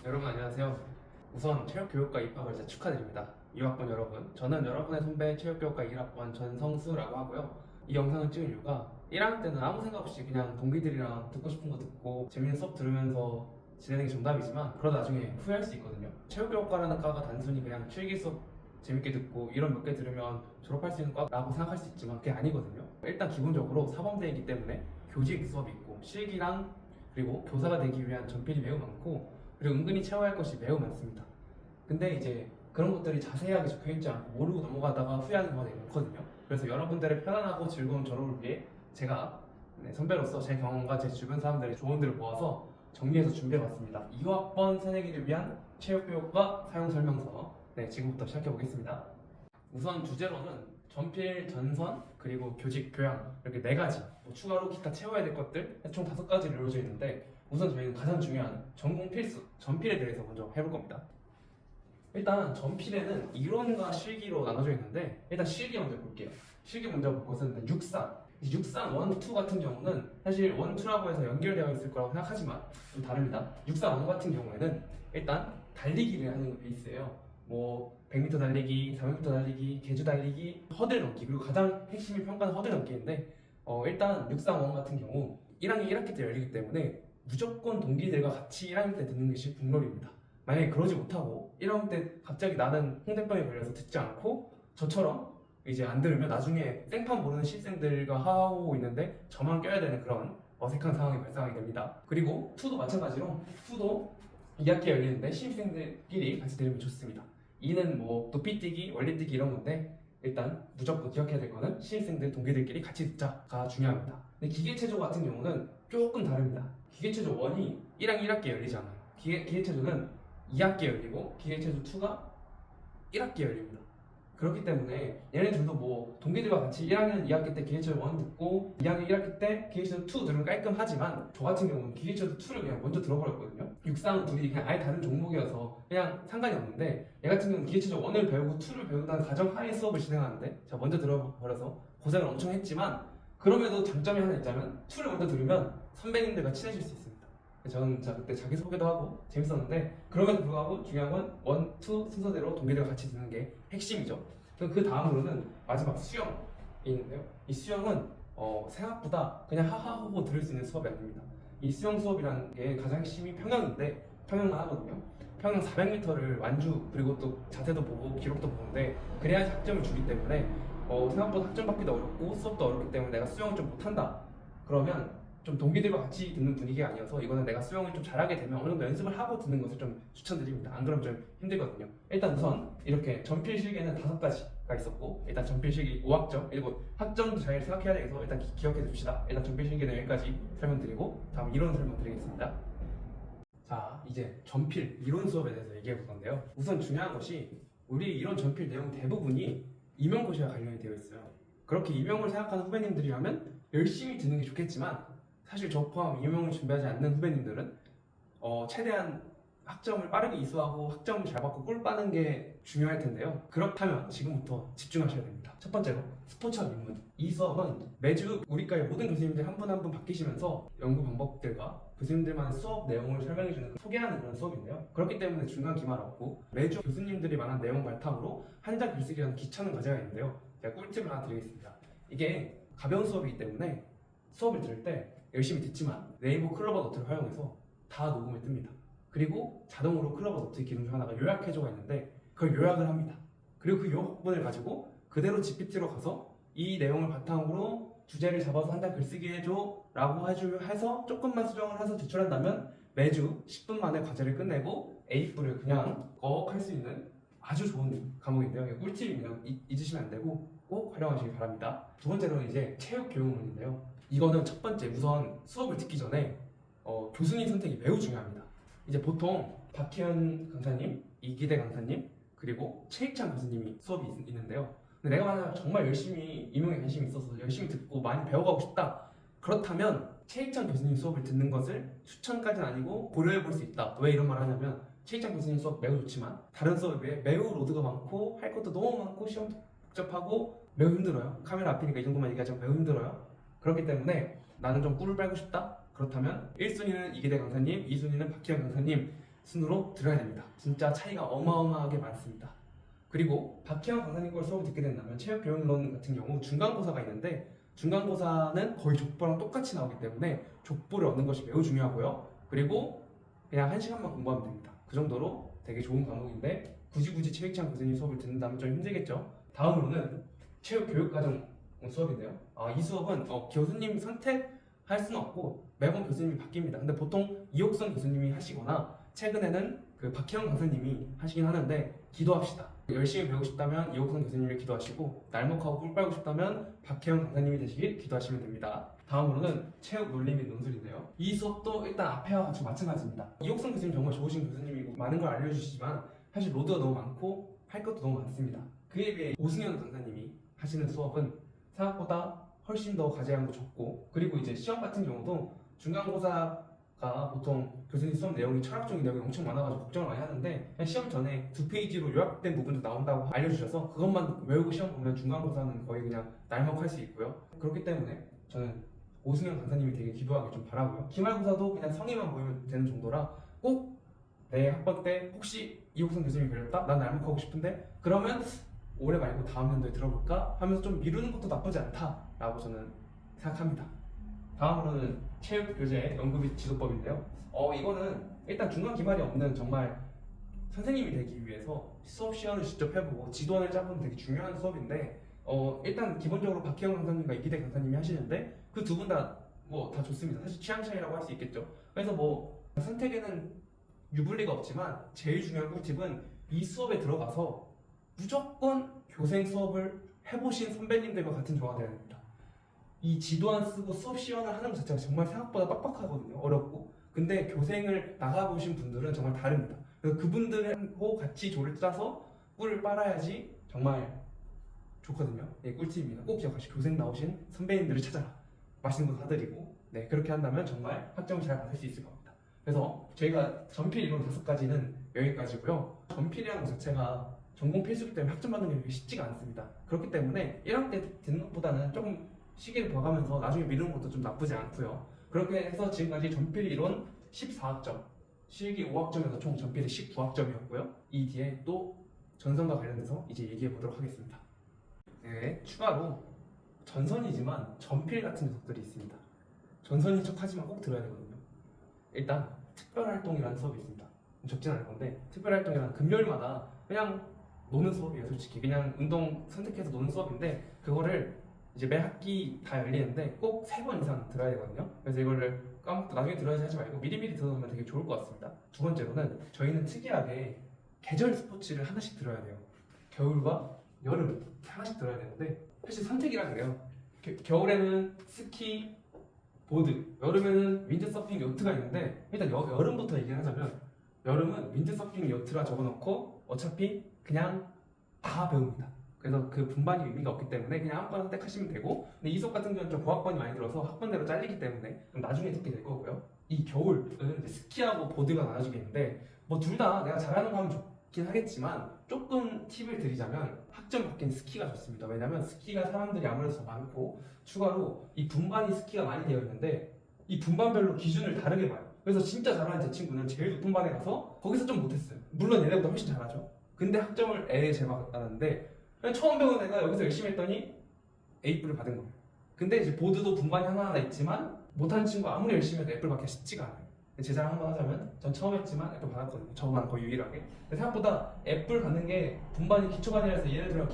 여러분 안녕하세요. 우선 체육교육과 입학을 축하드립니다. 2학번 여러분, 저는 여러분의 선배 체육교육과 1학번 전성수라고 하고요. 이 영상을 찍은 이유가 1학년 때는 아무 생각 없이 그냥 동기들이랑 듣고 싶은 거 듣고 재밌는 수업 들으면서 지내는 게 정답이지만 그러다 나중에 후회할 수 있거든요. 체육교육과라는 과가 단순히 그냥 필기 수업 재밌게 듣고 이런 몇 개 들으면 졸업할 수 있는 과라고 생각할 수 있지만 그게 아니거든요. 일단 기본적으로 사범대이기 때문에 교직 수업이 있고 실기랑 그리고 교사가 되기 위한 전필이 매우 많고 그리고 은근히 채워야 할 것이 매우 많습니다. 근데 이제 그런 것들이 자세하게 적혀있지 않고 모르고 넘어가다가 후회하는 경우가 되게 많거든요. 그래서 여러분들의 편안하고 즐거운 졸업을 위해 제가 선배로서 제 경험과 제 주변 사람들의 조언들을 모아서 정리해서 준비해봤습니다. 2학번 새내기를 위한 체육교육과 사용설명서. 지금부터 시작해보겠습니다. 우선 주제로는 전필, 전선, 그리고 교직, 교양 이렇게 4가지 추가로 기타 채워야 될 것들 총 5가지로 이루어져 있는데 우선 저희는 가장 중요한 전공 필수, 전필에 대해서 먼저 해볼 겁니다. 일단 전필에는 이론과 실기로 나눠져 있는데 일단 실기 먼저 볼게요. 실기 먼저 볼 것은 육상 1, 2 같은 경우는 사실 1, 2라고 해서 연결되어 있을 거라고 생각하지만 좀 다릅니다. 육상 1 같은 경우에는 일단 달리기를 하는 게 베이스예요. 100m 달리기, 400m 달리기, 계주 달리기, 허들 넘기 그리고 가장 핵심이 평가는 허들 넘기인데 일단 육상 1 같은 경우 1학년 1학기 때 열리기 때문에 무조건 동기들과 같이 1학년 때 듣는 것이 국룰입니다. 만약에 그러지 못하고 1학년 때 갑자기 나는 홍대병에 걸려서 듣지 않고 저처럼 이제 안 들으면 나중에 생판 모르는 신입생들과 하고 있는데 저만 껴야 되는 그런 어색한 상황이 발생하게 됩니다. 그리고 2도 마찬가지로 2도 2학기에 열리는데 신입생들끼리 같이 들으면 좋습니다. 2는 높이뛰기, 원리뛰기 이런 건데 일단 무조건 기억해야 될 거는 신입생들, 동기들끼리 같이 듣자가 중요합니다. 근데 기계체조 같은 경우는 조금 다릅니다. 기계체조 1이 1학년 1학기에 열리지 않아요. 기계체조는 2학기에 열리고 기계체조 2가 1학기에 열립니다. 그렇기 때문에 얘네들도 동기들과 같이 1학년 2학기 때 기계체조 1 듣고 2학년 1학기 때 기계체조 2 들으면 깔끔하지만 저 같은 경우는 기계체조 2를 그냥 먼저 들어버렸거든요. 육상은 둘이 그냥 아예 다른 종목이어서 그냥 상관이 없는데 얘 같은 경우는 기계체조 1을 배우고 2를 배운다는 가정하에 수업을 진행하는데 제가 먼저 들어버려서 고생을 엄청 했지만 그럼에도 장점이 하나 있자면 2를 먼저 들으면 선배님들과 친해질 수 있습니다. 저는 그때 자기소개도 하고 재밌었는데 그럼에도 불구하고 중요한 건 1, 2 순서대로 동기들과 같이 듣는 게 핵심이죠. 그 다음으로는 마지막 수영이 있는데요. 이 수영은 생각보다 그냥 하하호호 들을 수 있는 수업이 아닙니다. 이 수영 수업이라는 게 가장 핵심이 평영인데 평영만 하거든요. 평영 400m를 완주 그리고 또 자세도 보고 기록도 보는데 그래야지 학점을 주기 때문에 생각보다 학점 받기도 어렵고 수업도 어렵기 때문에 내가 수영을 좀 못한다 그러면 좀 동기들과 같이 듣는 분위기가 아니어서 이거는 내가 수영을 좀 잘하게 되면 어느 정도 연습을 하고 듣는 것을 좀 추천드립니다. 안 그러면 좀 힘들거든요. 일단 우선 이렇게 전필 실기는 5가지가 있었고 일단 전필 실기 5학점 그리고 학점도 잘 생각해야 되겠서 일단 기억해 둡시다. 일단 전필 실기는 여기까지 설명드리고 다음 이론 설명드리겠습니다. 자, 이제 전필 이론 수업에 대해서 얘기해 볼 건데요. 우선 중요한 것이 우리 이론 전필 내용 대부분이 임용고시와 관련이 되어 있어요. 그렇게 임용을 생각하는 후배님들이라면 열심히 듣는 게 좋겠지만 사실 저 포함 임용을 준비하지 않는 후배님들은 최대한 학점을 빠르게 이수하고 학점을 잘 받고 꿀 빠는 게 중요할 텐데요. 그렇다면 지금부터 집중하셔야 됩니다. 첫 번째로 스포츠학 입문. 이 수업은 매주 우리과의 모든 교수님들 한 분 한 분 바뀌시면서 연구 방법들과 교수님들만의 수업 내용을 설명해주는 소개하는 그런 수업인데요. 그렇기 때문에 중간 기말 없고 매주 교수님들이 말한 내용 바탕으로 한자 글쓰기라는 기초는 과제가 있는데요. 제가 꿀팁을 하나 드리겠습니다. 이게 가벼운 수업이기 때문에 수업을 들을 때 열심히 듣지만 네이버 클로버 노트를 활용해서 다 녹음이 뜹니다. 그리고 자동으로 클로버 노트 기능 중 하나가 요약해줘가 있는데 그걸 요약을 합니다. 그리고 그 요약본을 가지고 그대로 GPT로 가서 이 내용을 바탕으로 주제를 잡아서 한 장 글쓰기 해줘 라고 해서 조금만 수정을 해서 제출한다면 매주 10분 만에 과제를 끝내고 A4를 그냥 꺽 할 수 있는 아주 좋은 과목인데요. 꿀팁입니다. 잊으시면 안 되고 꼭 활용하시기 바랍니다. 두 번째로는 이제 체육교육문인데요. 이거는 첫 번째 우선 수업을 듣기 전에 교수님 선택이 매우 중요합니다. 이제 보통 박희연 강사님, 이기대 강사님 그리고 최익찬 교수님이 수업이 있는데요. 근데 내가 만약 정말 열심히 임용에 관심이 있어서 열심히 듣고 많이 배워가고 싶다 그렇다면 최익찬 교수님 수업을 듣는 것을 추천까지는 아니고 고려해 볼 수 있다. 왜 이런 말을 하냐면 최익찬 교수님 수업 매우 좋지만 다른 수업에 비해 매우 로드가 많고 할 것도 너무 많고 시험도 복잡하고 매우 힘들어요. 카메라 앞이니까 이 정도만 얘기하자면 매우 힘들어요. 그렇기 때문에 나는 좀 꿀을 빨고 싶다? 그렇다면 1순위는 이기대 강사님, 2순위는 박희영 강사님, 순으로 들어야 됩니다. 진짜 차이가 어마어마하게 많습니다. 그리고 박혜영 강사님 걸 수업을 듣게 된다면 체육교육론 같은 경우 중간고사가 있는데 중간고사는 거의 족보랑 똑같이 나오기 때문에 족보를 얻는 것이 매우 중요하고요. 그리고 그냥 1시간만 공부하면 됩니다. 그 정도로 되게 좋은 과목인데 굳이 최익찬 교수님 수업을 듣는다면 좀 힘들겠죠. 다음으로는 체육교육과정 수업인데요. 이 수업은 교수님 선택할 수는 없고 매번 교수님이 바뀝니다. 근데 보통 이옥선 교수님이 하시거나 최근에는 그 박혜영 강사님이 하시긴 하는데 기도합시다. 열심히 배우고 싶다면 이옥선 교수님을 기도하시고 날먹하고 꿀 빨고 싶다면 박혜영 강사님이 되시길 기도하시면 됩니다. 다음으로는 체육 논리 및 논술인데요. 이 수업도 일단 앞에와 같이 마찬가지입니다. 이옥선 교수님 정말 좋으신 교수님이고 많은 걸 알려주시지만 사실 로드가 너무 많고 할 것도 너무 많습니다. 그에 비해 오승현 강사님이 하시는 수업은 생각보다 훨씬 더 과제량도 적고 그리고 이제 시험 같은 경우도 중간고사가 보통 교수님 수업 내용이 철학적인 내용이 엄청 많아가지고 걱정을 많이 하는데 그냥 시험 전에 2페이지로 요약된 부분도 나온다고 알려주셔서 그것만 외우고 시험 보면 중간고사는 거의 그냥 날먹할 수 있고요. 그렇기 때문에 저는 오승현 강사님이 되게 기도하길 좀 바라고요. 기말고사도 그냥 성의만 보이면 되는 정도라 꼭 내 학번 때 혹시 이옥선 교수님이 걸렸다? 난 날먹하고 싶은데 그러면 올해 말고 다음 연도에 들어볼까? 하면서 좀 미루는 것도 나쁘지 않다라고 저는 생각합니다. 다음으로는 체육교재 연구 및 지도법인데요. 이거는 일단 중간 기말이 없는 정말 선생님이 되기 위해서 수업 시연을 직접 해보고 지도안을 짜보는 되게 중요한 수업인데 일단 기본적으로 박혜영 강사님과 이기대 강사님이 하시는데 그 두 분 다 다 좋습니다. 사실 취향 차이라고 할 수 있겠죠. 그래서 선택에는 유불리가 없지만 제일 중요한 꿀팁은 이 수업에 들어가서 무조건 교생 수업을 해보신 선배님들과 같은 조화가 되어야 됩니다. 이 지도안 쓰고 수업 시연을 하는 것 자체가 정말 생각보다 빡빡하거든요. 어렵고. 근데 교생을 나가보신 분들은 정말 다릅니다. 그래서 그분들하고 같이 조를 짜서 꿀을 빨아야지 정말 좋거든요. 꿀팁입니다. 꼭 기억하시고 교생 나오신 선배님들을 찾아라. 맛있는 거 사드리고 그렇게 한다면 정말 학점을 잘 받을 수 있을 겁니다. 그래서 저희가 전필 이론 5가지는 여기까지고요. 전필이라는 것 자체가 전공 필수기 때문에 학점 받는 게 쉽지가 않습니다. 그렇기 때문에 1학기 때 듣는 것보다는 조금 시기를 봐가면서 나중에 미루는 것도 좀 나쁘지 않고요. 그렇게 해서 지금까지 전필 이론 14학점, 실기 5학점에서 총 전필이 19학점이었고요. 이 뒤에 또 전선과 관련해서 이제 얘기해 보도록 하겠습니다. 추가로 전선이지만 전필 같은 녀석들이 있습니다. 전선인 척 하지만 꼭 들어야 되거든요. 일단 특별활동이라는 수업이 있습니다. 적진 않을 건데 특별활동이란 금요일마다 그냥 노는 수업이에요. 솔직히 그냥 운동 선택해서 노는 수업인데 그거를 이제 매 학기 다 열리는데 꼭 3번 이상 들어야 되거든요. 그래서 이거를 나중에 들어야지 하지 말고 미리미리 들어놓으면 되게 좋을 것 같습니다. 두 번째로는 저희는 특이하게 계절 스포츠를 하나씩 들어야 돼요. 겨울과 여름 하나씩 들어야 되는데 사실 선택이라 그래요. 겨울에는 스키, 보드, 여름에는 윈드서핑, 요트가 있는데 일단 여름부터 얘기를 하자면 여름은 윈드서핑, 요트라 적어놓고 어차피 그냥 다 배웁니다. 그래서 그 분반이 의미가 없기 때문에 그냥 아무거나 선택하시면 되고 근데 이 수업 같은 경우는 좀 고학번이 많이 들어서 학번대로 잘리기 때문에 나중에 듣게 될 거고요. 이 겨울은 이제 스키하고 보드가 나눠지겠는데 둘 다 내가 잘하는 거 하면 좋긴 하겠지만 조금 팁을 드리자면 학점 받기는 스키가 좋습니다. 왜냐면 스키가 사람들이 아무래도 더 많고 추가로 이 분반이 스키가 많이 되어 있는데 이 분반별로 기준을 다르게 봐요. 그래서 진짜 잘하는 제 친구는 제일 높은 반에 가서 거기서 좀 못했어요. 물론 얘네보다 훨씬 잘하죠. 근데 학점을 제일 받았는데 처음 배운 애가 여기서 열심히 했더니 A뿔을 받은 거예요. 근데 이제 보드도 분반이 하나하나 있지만 못하는 친구 아무리 열심히 해도 F를 받기가 쉽지가 않아요. 제 자랑 한번 하자면 전 처음 했지만 F 받았거든요. 저만 거의 유일하게. 근데 생각보다 F를 받는 게 분반이 기초반이라서 얘네들이랑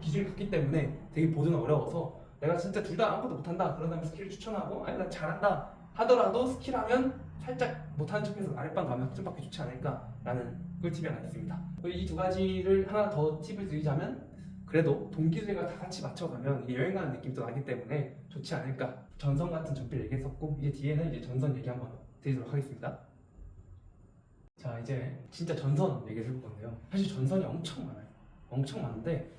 기준이 같기 때문에 되게 보드는 어려워서 내가 진짜 둘 다 아무것도 못한다 그런다면 스키를 추천하고 아니 나 잘한다 하더라도 스키라면 살짝 못하는 척해서 아랫반 가면 학점 받기 좋지 않을까라는 꿀팁이 하나 있습니다. 이 두 가지를 하나 더 팁을 드리자면 그래도 동기들과 다 같이 맞춰가면 여행 가는 느낌도 나기 때문에 좋지 않을까. 전선 같은 전필 얘기했었고 이제 뒤에는 이제 전선 얘기 한번 드리도록 하겠습니다. 자 이제 진짜 전선 얘기를 해볼 건데요. 사실 전선이 엄청 많아요. 엄청 많은데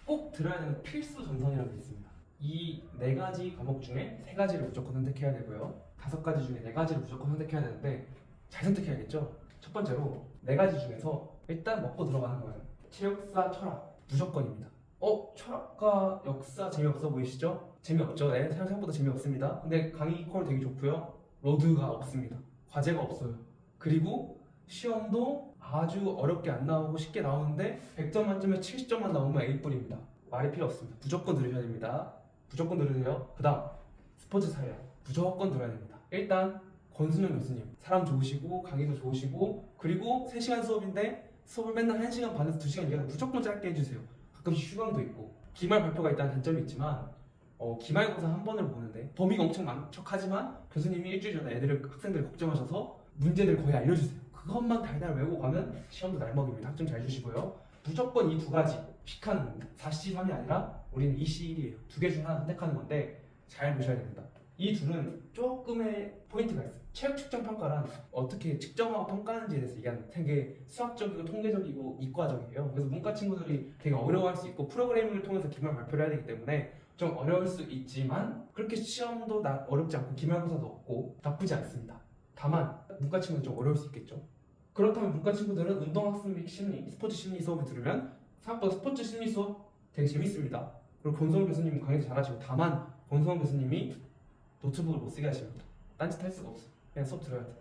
꼭 들어야 되는 필수 전선이라는 게 있습니다. 이 4가지 과목 중에 3가지를 무조건 선택해야 되고요. 5가지 중에 4가지를 무조건 선택해야 되는데 잘 선택해야겠죠? 첫 번째로 4가지 중에서 일단 먹고 들어가는 거예요. 체육사, 철학 무조건입니다. 철학과 역사 재미없어 보이시죠? 재미없죠? 네, 생각보다 재미없습니다. 근데 강의 콜 되게 좋고요. 로드가 없습니다. 과제가 없어요. 그리고 시험도 아주 어렵게 안 나오고 쉽게 나오는데 100점 만점에 70점만 나오면 A뿔입니다. 말이 필요 없습니다. 무조건 들으셔야 됩니다. 무조건 들으세요. 그 다음 스포츠 사회학 무조건 들어야 됩니다. 일단 권순영 교수님 사람 좋으시고 강의도 좋으시고 그리고 3시간 수업인데 수업을 맨날 1시간 반에서 2시간 이하로 무조건 짧게 해주세요. 가끔 휴강도 있고 기말 발표가 있다는 단점이 있지만 기말고사 한 번을 보는데 범위가 엄청 많척하지만 교수님이 일주일 전에 학생들을 걱정하셔서 문제들 거의 알려주세요. 그것만 달달 외우고 가면 시험도 날먹입니다. 학점 잘 주시고요. 무조건 이 두 가지 픽하는 겁니다. 4C, 3이 아니라 우리는 2C, 1이에요. 두 개 중 하나 선택하는 건데 잘 보셔야 됩니다. 이 둘은 조금의 포인트가 있어요. 체육 측정 평가란 어떻게 측정하고 평가하는지에 대해서 얘기하는 되게 수학적이고 통계적이고 이과적이에요. 그래서 문과 친구들이 되게 어려워할 수 있고 프로그래밍을 통해서 기말 발표를 해야 되기 때문에 좀 어려울 수 있지만 그렇게 시험도 어렵지 않고 기말고사도 없고 나쁘지 않습니다. 다만 문과 친구는 좀 어려울 수 있겠죠. 그렇다면 문과 친구들은 운동학습 심리, 스포츠 심리 수업을 들으면 생각보다 스포츠 심리 수업 되게 재밌습니다. 그리고 권성훈 교수님 강의도 잘하시고 다만 권성훈 교수님이 노트북을 못 쓰게 하십니다. 딴짓 할 수가 없어요. 그냥 수업 들어야 돼.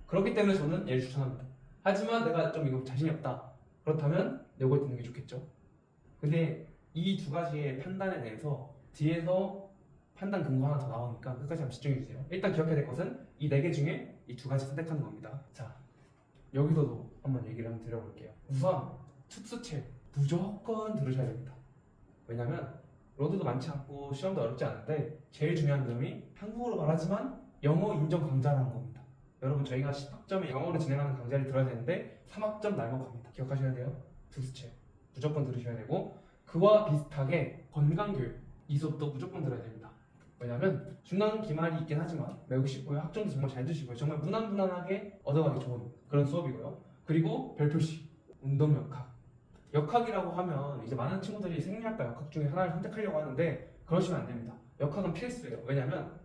그렇기 때문에 저는 얘를 추천합니다. 하지만 내가 좀 이거 자신이 없다. 그렇다면 요걸 듣는 게 좋겠죠. 근데 이 두 가지의 판단에 대해서 뒤에서 판단 근거 하나 더 나오니까 끝까지 한번 집중해 주세요. 일단 기억해야 될 것은 이 4개 중에 이 두 가지 선택하는 겁니다. 자, 여기서도 한번 얘기를 한번 드려볼게요. 우선 특수책 무조건 들으셔야 됩니다. 왜냐면 로드도 많지 않고 시험도 어렵지 않은데 제일 중요한 점이 한국어로 말하지만 영어 인정 강좌라는 겁니다. 여러분 저희가 10학점에 영어로 진행하는 강좌를 들어야 되는데 3학점 날먹합니다. 기억하셔야 돼요. 특수책 무조건 들으셔야 되고 그와 비슷하게 건강교육 이 수업도 무조건 들어야 됩니다. 왜냐면 중간 기말이 있긴 하지만 매우 쉽고요. 학점도 정말 잘 주시고요. 정말 무난무난하게 얻어가기 좋은 그런 수업이고요. 그리고 별표식, 운동역학 역학이라고 하면 이제 많은 친구들이 생리학과 역학 중에 하나를 선택하려고 하는데 그러시면 안 됩니다. 역학은 필수예요. 왜냐면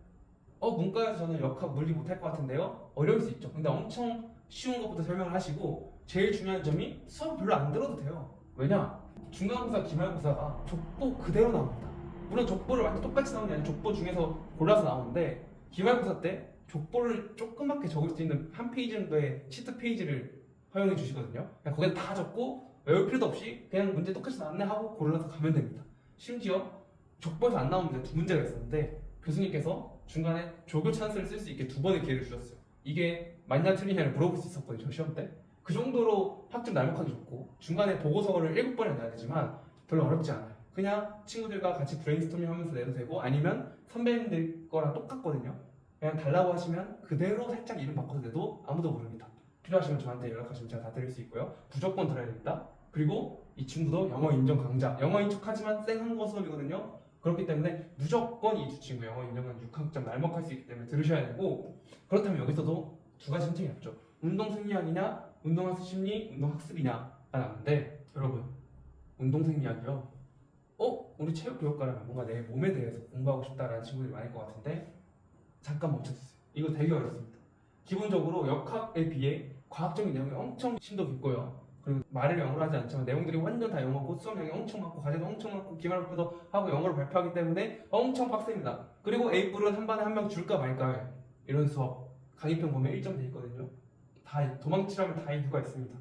문과에서 저는 역학 물리 못할 것 같은데요? 어려울 수 있죠. 근데 엄청 쉬운 것부터 설명을 하시고 제일 중요한 점이 수업 별로 안 들어도 돼요. 왜냐? 중간고사, 기말고사가 족보 그대로 나옵니다. 물론 족보를 완전 똑같이 나오는 게 아니라 족보 중에서 골라서 나오는데 기말고사 때 족보를 조그맣게 적을 수 있는 한 페이지 정도의 시트 페이지를 허용해 주시거든요. 그냥 거기다 다 적고 외울 필요도 없이 그냥 문제 똑같이 나왔네 하고 골라서 가면 됩니다. 심지어 족보에서 안 나온 문제 2문제가 있었는데 교수님께서 중간에 조교 찬스를 쓸 수 있게 2번의 기회를 주셨어요. 이게 맞냐 틀리냐를 물어볼 수 있었거든요. 시험 때. 그 정도로 학점 날먹하기 좋고 중간에 보고서를 7번을 내야 되지만 별로 어렵지 않아요. 그냥 친구들과 같이 브레인스토밍 하면서 내도 되고 아니면 선배님들 거랑 똑같거든요. 그냥 달라고 하시면 그대로 살짝 이름 바꿔서 내도 아무도 모릅니다. 필요하시면 저한테 연락하시면 제가 다 드릴 수 있고요. 무조건 들어야 됩니다. 그리고 이 친구도 영어 인정 강좌, 영어인 척하지만 생 한국어 수업이거든요. 그렇기 때문에 무조건 이 두 친구 영어 인정 강좌 6학점 날먹할 수 있기 때문에 들으셔야 되고 그렇다면 여기서도 두 가지 선택이 없죠. 운동 생리학이냐, 운동학습 심리, 운동학습이냐가 나오는데 여러분 운동 생리학이요. 우리 체육교육과라면 뭔가 내 몸에 대해서 공부하고 싶다라는 친구들이 많을 것 같은데 잠깐 멈춰주세요. 이거 되게 어렵습니다. 기본적으로 역학에 비해 과학적인 내용이 엄청 심도 깊고요. 그리고 말을 영어로 하지 않지만 내용들이 완전 다 영어고 수업량이 엄청 많고 과제도 엄청 많고 기말표도 하고 영어로 발표하기 때문에 엄청 빡셉니다. 그리고 A뿔은 한 반에 한 명 줄까 말까 이런 수업 강의평 보면 1점 돼 있거든요. 다 도망치라면 다 이유가 있습니다.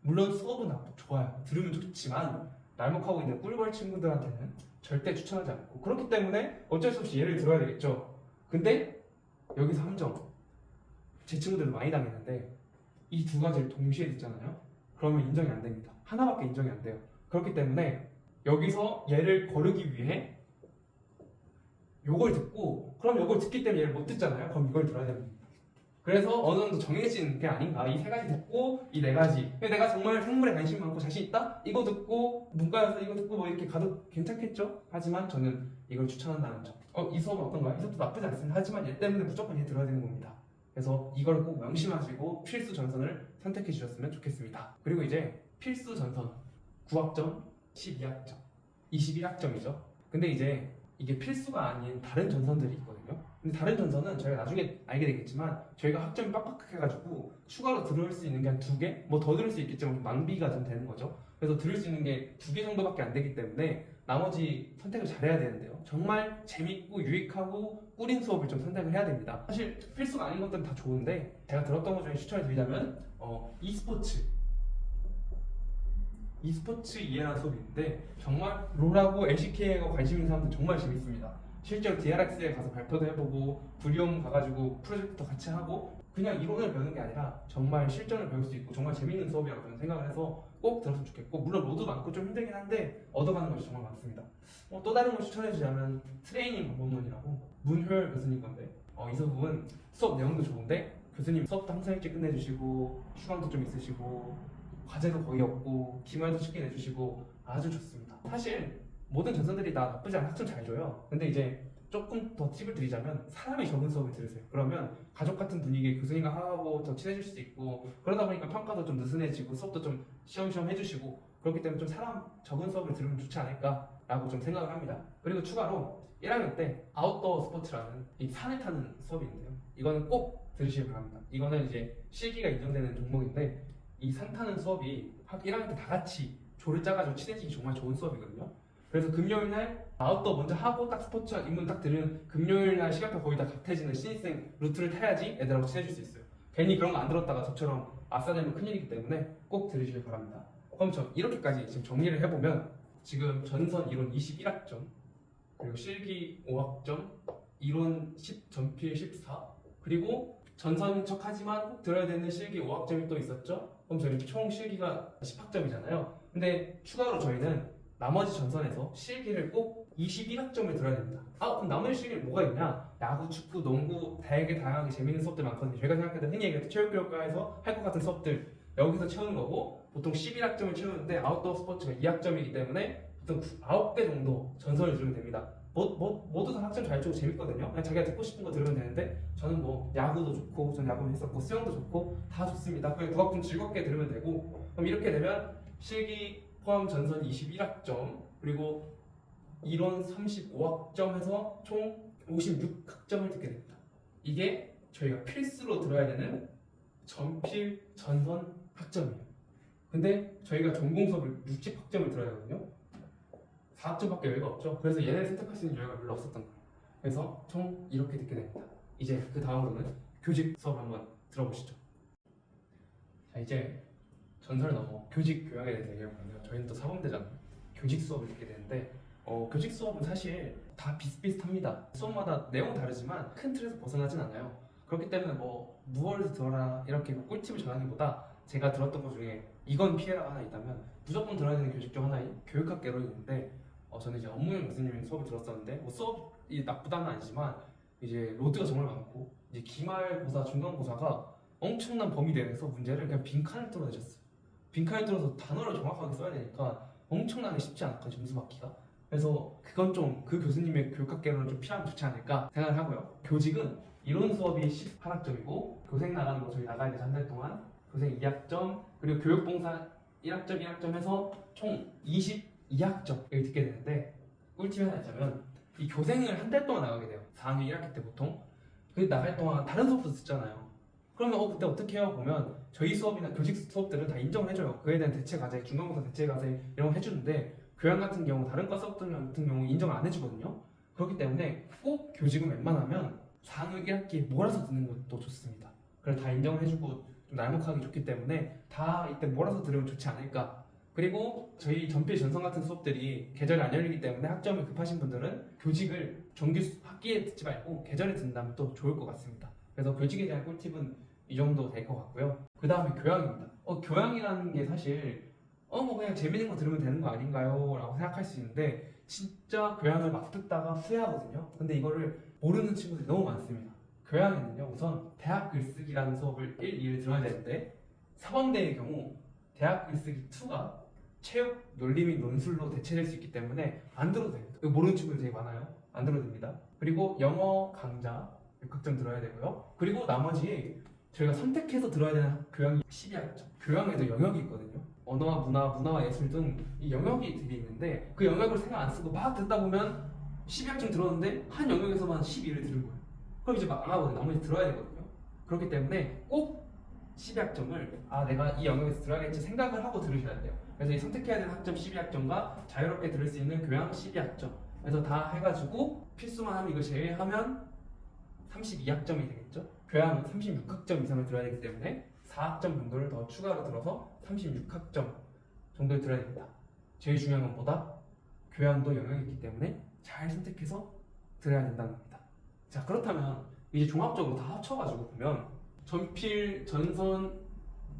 물론 수업은 좋아요. 들으면 좋지만 날먹하고 있는 꿀벌 친구들한테는 절대 추천하지 않고 그렇기 때문에 어쩔 수 없이 예를 들어야 되겠죠. 근데 여기서 함정 제 친구들도 많이 당했는데 이 두 가지를 동시에 듣잖아요. 그러면 인정이 안 됩니다. 하나밖에 인정이 안 돼요. 그렇기 때문에 여기서 얘를 거르기 위해 요걸 듣고 그럼 요걸 듣기 때문에 얘를 못 듣잖아요. 그럼 이걸 들어야 됩니다. 그래서 어느 정도 정해진 게 아닌가. 이 세 가지 듣고 이 네 가지. 내가 정말 생물에 관심 많고 자신 있다? 이거 듣고 문과에서 이거 듣고 뭐 이렇게 가도 괜찮겠죠? 하지만 저는 이걸 추천한다는 점. 이 수업은 어떤가요? 이 수업도 나쁘지 않습니다. 하지만 얘 때문에 무조건 얘 들어야 되는 겁니다. 그래서 이걸 꼭 명심하시고 필수 전선을 선택해 주셨으면 좋겠습니다. 그리고 이제 필수 전선 9학점, 12학점, 21학점이죠. 근데 이제 이게 필수가 아닌 다른 전선들이 있거든요. 근데 다른 전선은 저희가 나중에 알게 되겠지만 저희가 학점이 빡빡해가지고 추가로 들을 수 있는 게 한 2개? 뭐 더 들을 수 있겠지만 낭비가 좀 되는 거죠. 그래서 들을 수 있는 게 2개 정도밖에 안 되기 때문에 나머지 선택을 잘해야 되는데요. 정말 재밌고 유익하고 꿀인 수업을 좀 선택을 해야 됩니다. 사실 필수가 아닌 것들은 다 좋은데 제가 들었던 것 중에 추천을 드리자면 e스포츠 이해라는 수업이 있는데 정말 롤하고 LCK하고 관심 있는 사람들 정말 재밌습니다. 실제로 DRX에 가서 발표도 해보고 브리움 가가지고 프로젝트도 같이 하고 그냥 이론을 배우는 게 아니라 정말 실전을 배울 수 있고 정말 재밌는 수업이라고 저는 생각을 해서 꼭 들었으면 좋겠고 물론 로드 많고 좀 힘들긴 한데 얻어가는 것이 정말 많습니다. 또 다른 걸 추천해주자면 트레이닝 방법론이라고 문효열 교수님 건데 이 수업은 수업 내용도 좋은데 교수님 수업도 항상 일찍 끝내주시고 휴강도 좀 있으시고 과제도 거의 없고 기말도 쉽게 내주시고 아주 좋습니다. 사실 모든 전선들이 다 나쁘지 않은 학점 잘 줘요. 근데 이제 조금 더 팁을 드리자면 사람이 적은 수업을 들으세요. 그러면 가족 같은 분위기에 교수님과 하고 더 친해질 수도 있고 그러다 보니까 평가도 좀 느슨해지고 수업도 좀 시험시험 해주시고 그렇기 때문에 좀 사람 적은 수업을 들으면 좋지 않을까라고 좀 생각을 합니다. 그리고 추가로 1학년 때 아웃도어 스포츠라는 이 산을 타는 수업이 있는데요. 이거는 꼭 들으시길 바랍니다. 이거는 이제 실기가 인정되는 종목인데 이 산 타는 수업이 1학년 때 다 같이 조를 짜가지고 친해지기 정말 좋은 수업이거든요. 그래서 금요일날 아웃도어 먼저 하고 딱 스포츠 입문 딱 들으면 금요일날 시간표 거의 다 같아지는 신입생 루트를 타야지 애들하고 친해질 수 있어요. 괜히 그런 거 안 들었다가 저처럼 아싸되면 큰일이기 때문에 꼭 들으시길 바랍니다. 그럼 저 이렇게까지 지금 정리를 해보면 지금 전선 이론 21학점 그리고 실기 5학점 이론 10 전필 14 그리고 전선인 척 하지만 꼭 들어야 되는 실기 5학점이 또 있었죠. 그럼 저희 총 실기가 10학점이잖아요. 근데 추가로 저희는 나머지 전선에서 실기를 꼭 21학점을 들어야 됩니다. 그럼 나머지 실기는 뭐가 있냐? 야구, 축구, 농구 되게 다양하게 재밌는 수업들 많거든요. 저희가 생각했던 흔히 얘기했던 체육교육과에서 할 것 같은 수업들 여기서 채우는 거고 보통 11학점을 채우는데 아웃도어 스포츠가 2학점이기 때문에 보통 9개 정도 전선을 들으면 됩니다. 모두 다 학점 잘 주고 재밌거든요. 그냥 자기가 듣고 싶은 거 들으면 되는데 저는 뭐 야구도 좋고 저는 야구도 했었고 수영도 좋고 다 좋습니다. 그냥 국악좀 즐겁게 들으면 되고 그럼 이렇게 되면 실기 포함 전선 21학점 그리고 이론 35학점 해서 총 56학점을 듣게 됩니다. 이게 저희가 필수로 들어야 되는 전필 전선 학점이에요. 근데 저희가 전공 수업을 60학점을 들어야 하거든요. 4학점밖에 여유가 없죠. 그래서 얘네를 선택할 수 있는 여유가 별로 없었던 거예요. 그래서 총 이렇게 듣게 됩니다. 이제 그 다음으로는 교직 수업 한번 들어보시죠. 자 이제 전설을 넘어 교직 교양에 대해서 얘기해보면 저희는 또 사범대잖아요. 교직 수업을 듣게 되는데 교직 수업은 사실 다 비슷비슷합니다. 수업마다 내용은 다르지만 큰 틀에서 벗어나진 않아요. 그렇기 때문에 뭐 무얼을 들어라 이렇게 뭐 꿀팁을 전하기보다 제가 들었던 것 중에 이건 피해라가 하나 있다면 무조건 들어야 되는 교직 중 하나인 교육학 개론이 있는데 저는 이제 업무용 교수님의 수업을 들었었는데 뭐 수업이 나쁘다는 아니지만 이제 로드가 정말 많고 이제 기말고사, 중간고사가 엄청난 범위 내에서 문제를 그냥 빈칸을 뚫어내셨어요. 빈칸을 뚫어서 단어를 정확하게 써야 되니까 엄청나게 쉽지 않거든요, 점수 받기가. 그래서 그건 좀 그 교수님의 교육학 개론은 좀 필요하면 좋지 않을까 생각을 하고요. 교직은 이론 수업이 18학점이고 교생 나가는 거 저희 나가야 돼서 한 달 동안 교생 2학점 그리고 교육봉사 1학점 1학점 해서 총 22학점을 듣게 되는데 꿀팁이 하나 있자면 이 교생을 한 달 동안 나가게 돼요. 4학년 1학기 때 보통. 그 나갈 동안 다른 수업도 듣잖아요. 그러면 그때 어떻게 해요? 보면 저희 수업이나 교직 수업들은 다 인정을 해줘요. 그에 대한 대체 과제, 중간고사 대체 과제 이런 거 해주는데 교양 같은 경우 다른 과 수업들 같은 경우 인정을 안 해주거든요. 그렇기 때문에 꼭 교직은 웬만하면 4학년 1학기에 몰아서 듣는 것도 좋습니다. 그래서 다 인정을 해주고 좀 날먹하기 좋기 때문에 다 이때 몰아서 들으면 좋지 않을까. 그리고 저희 전필 전선 같은 수업들이 계절이 안 열리기 때문에 학점이 급하신 분들은 교직을 정규 학기에 듣지 말고 계절에 듣는다면 또 좋을 것 같습니다. 그래서 교직에 대한 꿀팁은 이 정도 될 것 같고요. 그 다음에 교양입니다. 교양이라는 게 사실 뭐 그냥 재밌는 거 들으면 되는 거 아닌가요? 라고 생각할 수 있는데 진짜 교양을 막 듣다가 후회하거든요. 근데 이거를 모르는 친구들이 너무 많습니다. 교양에는요 우선 대학 글쓰기라는 수업을 1, 2를 들어야 되는데 사범대의 경우 대학 글쓰기 2가 체육, 논리 및 논술로 대체될 수 있기 때문에 안 들어도 됩니다. 이거 모르는 친구들 되게 많아요. 안 들어도 됩니다. 그리고 영어 강좌 6학점 들어야 되고요. 그리고 나머지 저희가 선택해서 들어야 되는 교양이 12학점. 교양에도 영역이 있거든요. 언어와 문화와 예술 등 이 영역이 되게 있는데 그 영역을 생각 안 쓰고 막 듣다 보면 12학점 들었는데 한 영역에서만 12를 들은 거예요. 그럼 이제 막 안 하거든요. 나머지 들어야 되거든요. 그렇기 때문에 꼭 12학점을 내가 이 영역에서 들어야겠지 생각을 하고 들으셔야 돼요. 그래서 이 선택해야 되는 학점 12학점과 자유롭게 들을 수 있는 교양 12학점, 그래서 다 해가지고 필수만 하면 이거 제외하면 32학점이 되겠죠. 교양 36학점 이상을 들어야 되기 때문에 4학점 정도를 더 추가로 들어서 36학점 정도를 들어야 됩니다. 제일 중요한 건 뭐다? 교양도 영역이 있기 때문에 잘 선택해서 들어야 된다는 겁니다. 자, 그렇다면 이제 종합적으로 다 합쳐가지고 보면 전필, 전선,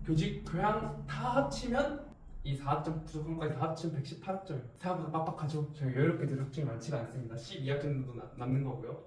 교직, 교양 다 합치면 이 4학점 부족한까지 다 합치면 118학점이에요. 생각보다 빡빡하죠? 저희 여유롭게 들을 학점이 많지가 않습니다. 12학점 정도 남는 거고요.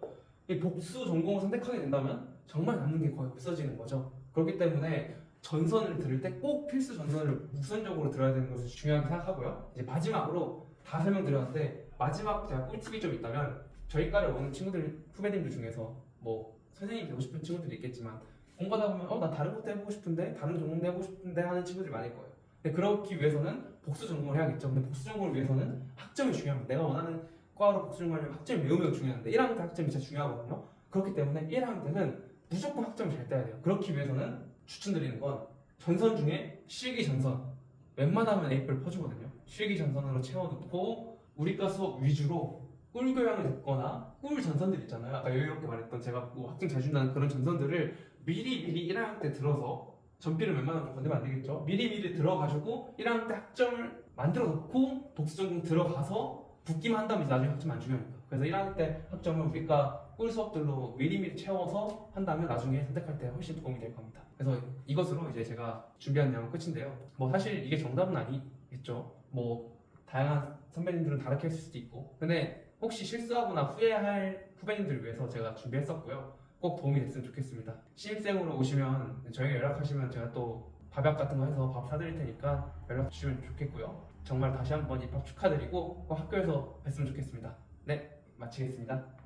이 복수 전공을 선택하게 된다면 정말 남는 게 거의 없어지는 거죠. 그렇기 때문에 전선을 들을 때 꼭 필수 전선을 우선적으로 들어야 되는 것을 중요하게 생각하고요. 이제 마지막으로 다 설명드렸는데 마지막 제가 꿀팁이 좀 있다면 저희 과를 오는 친구들, 후배님들 중에서 뭐 선생님이 되고 싶은 친구들이 있겠지만 공부하다 보면 나 다른 것도 해보고 싶은데 다른 전공도 해보고 싶은데 하는 친구들이 많을 거예요. 근데 그렇기 위해서는 복수 전공을 해야겠죠. 근데 복수 전공을 위해서는 학점이 중요합니다. 내가 원하는 과로 복수 전공하려면 학점이 매우 중요한데 1학년 때 학점이 진짜 중요하거든요. 그렇기 때문에 1학년 때는 무조건 학점을 잘 따야 돼요. 그렇기 위해서는 추천드리는 건 전선 중에 실기 전선, 웬만하면 A뿔 퍼주거든요. 실기 전선으로 채워놓고 우리과 수업 위주로 꿀 교양을 듣거나 꿀 전선들 있잖아요. 아까 여유롭게 말했던 제가 뭐 학점 잘 준다는 그런 전선들을 미리 1학년 때 들어서 전필을 웬만하면 건드면 안 되겠죠. 미리 들어가지고 1학년 때 학점을 만들어 놓고 복수 전공 들어가서 붙기만 한다면 나중에 학점 안 중요하니까. 그래서 1학년 때 학점을 우리과 꿀 수업들로 미리 채워서 한다면 나중에 선택할 때 훨씬 도움이 될 겁니다. 그래서 이것으로 이제 제가 준비한 내용은 끝인데요. 뭐 사실 이게 정답은 아니겠죠. 뭐 다양한 선배님들은 다르게 했을 수도 있고. 근데 혹시 실수하거나 후회할 후배님들을 위해서 제가 준비했었고요. 꼭 도움이 됐으면 좋겠습니다. 신입생으로 오시면 저에게 연락하시면 제가 또 밥약 같은 거 해서 밥 사드릴 테니까 연락 주시면 좋겠고요. 정말 다시 한번 입학 축하드리고 꼭 학교에서 뵀으면 좋겠습니다. 네, 마치겠습니다.